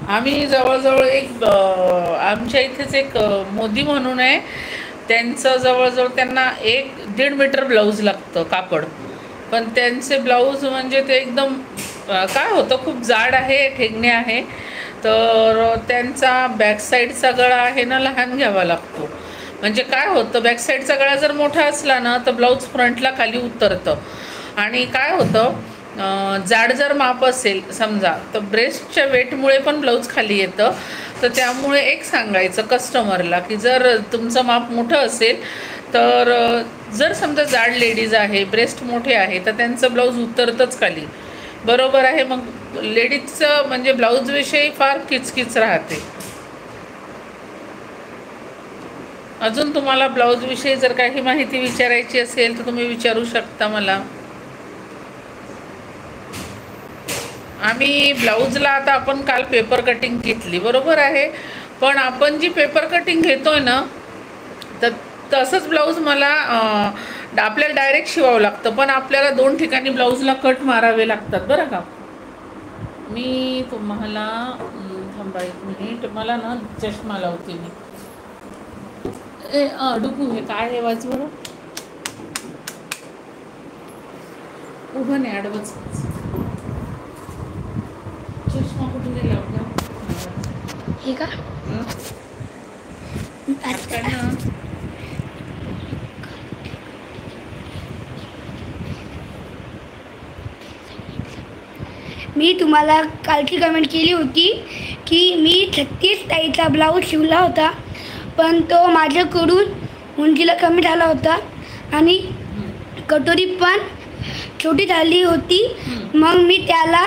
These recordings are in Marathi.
आम्ही जवळजवळ एक आमच्या इथेच एक मोदी म्हणून आहे, त्यांचं जवळजवळ त्यांना 1-1.5 मीटर ब्लाऊज लागतं कापड. पण त्यांचे ब्लाऊज म्हणजे ते एकदम काय होतं, खूप जाड आहे, ठेंगणे आहे. तर त्यांचा बॅक साईडचा गळा आहे ना लहान घ्यावा लागतो. म्हणजे काय होतं, बॅक साईडचा गळा जर मोठा असला ना तर ब्लाऊज फ्रंटला खाली उतरतं. आणि काय होतं, जाड जर माप असेल समजा तर ब्रेस्टच्या वेटमुळे पण ब्लाऊज खाली येतं. तर त्यामुळे एक सांगायचं कस्टमरला की जर तुमचं माप मोठं असेल तर जर समजा जाड लेडीज आहे, ब्रेस्ट मोठे आहे, तर त्यांचं ब्लाऊज उतरतंच खाली. बरोबर आहे. मग लेडीजचं म्हणजे ब्लाऊजविषयी फार किचकिच राहते. अजून तुम्हाला ब्लाऊजविषयी जर काही माहिती विचारायची असेल तर तुम्ही विचारू शकता मला. आम्ही ब्लाऊजला आता आपण काल पेपर कटिंग घेतली, बरोबर आहे. पण आपण जी पेपर कटिंग घेतोय ना तर तसंच ब्लाऊज मला आपल्याला डायरेक्ट शिवावं लागतं. पण आपल्याला 2 ठिकाणी ब्लाऊजला कट मारावे लागतात बरं का. मी तुम्हाला थांबा 1 मिनिट, मला ना चष्मा लावते मी. डुकू हे काय आहे, वाच बरं. उभं नाही, आडवंच. चष्मा कुठे गेला आपला? हे का मी तुम्हाला कालची कमेंट केली होती की मी 36 ताईचा ब्लाऊज शिवला होता, पण तो माझ्याकडून उंचीला कमी झाला होता आणि कटोरी पण छोटी झाली होती. मग मी त्याला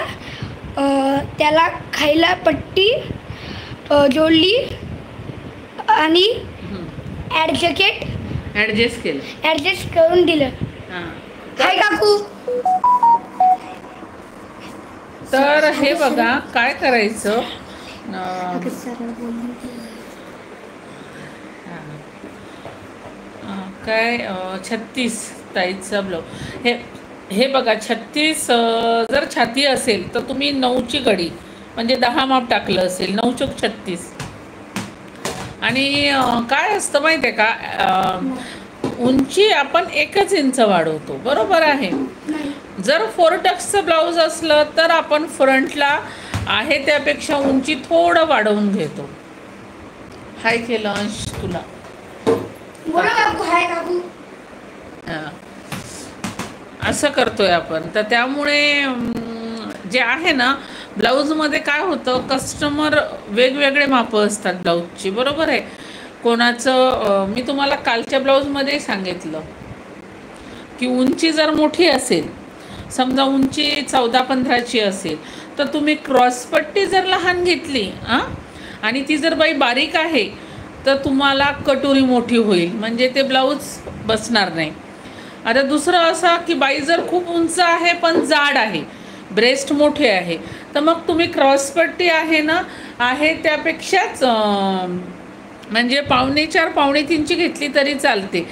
खायला पट्टी जोडली आणि ॲडजस्ट करून दिलं. काय काकू? तर हे बघा काय करायचं, काय 36 ताईचा ब्लाऊज. हे बघा 36 जर छाती असेल तर तुम्ही 9ची घडी म्हणजे 10 माप टाकलं असेल, 9 चोक 36. आणि काय असतं माहिती आहे का, उंची आपण 1 इंच वाढवतो, बरोबर आहे. जर 4 टक्सचं ब्लाऊज असलं तर आपण फ्रंटला आहे त्यापेक्षा उंची थोडं वाढवून घेतो. हाय केलं अंश तुला. असं करतोय आपण. तर त्यामुळे जे आहे ना ब्लाऊजमध्ये काय होतं, कस्टमर वेगवेगळे मापं असतात ब्लाऊजची, बरोबर आहे. कोणाचं मी तुम्हाला कालच्या ब्लाऊजमध्ये सांगितलं की उंची जर मोठी असेल, समजा उंची 14-15ची असेल, तर तुम्ही क्रॉसपट्टी जर लहान घेतली आणि ती जर बाई बारीक आहे तर तुम्हाला कटोरी मोठी होईल, म्हणजे ते ब्लाऊज बसणार नाही. आता दुसरं असं की बाई जर खूप उंच आहे पण जाड आहे, ब्रेस्ट मोठे आहे, तर मग तुम्ही क्रॉसपट्टी आहे ना आहे त्यापेक्षाच म्हणजे 4.25-3ची घेतली तरी चालते.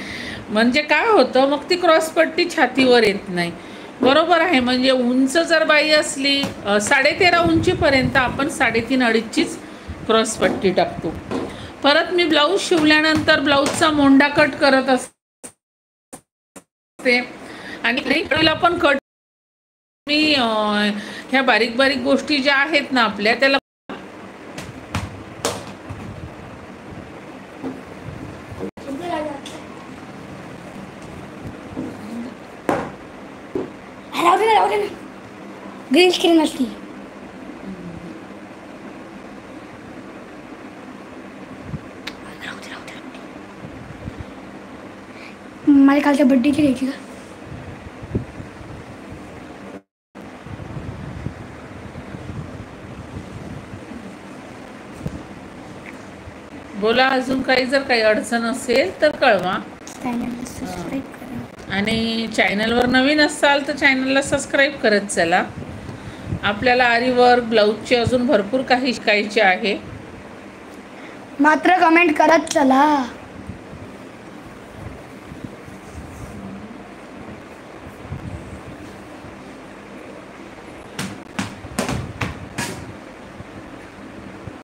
म्हणजे काय होतं, मग ती क्रॉसपट्टी छातीवर येत नाही, बरोबर आहे. म्हणजे उंच जर बाई असली 13.5 उंचीपर्यंत आपण 3.5-2.5चीच क्रॉसपट्टी टाकतो. परत मी ब्लाऊज शिवल्यानंतर ब्लाऊजचा मोंडा कट करत असते आणि कडेला पण कट. मी ह्या बारीक बारीक गोष्टी ज्या आहेत ना आपल्या त्याला ग्रीन स्क्रीन असती. माझ्या कालच्या बड्डेची घ्यायची का? बोला. अजून काही जर काही अडचण असेल तर कळवा. आणि चॅनलवर नवीन असाल तर चॅनलला सबस्क्राईब करत चला. आपल्याला आरीवर्क ब्लाऊजचे अजून भरपूर काही शिकायचे आहे, मात्र कमेंट करत चला.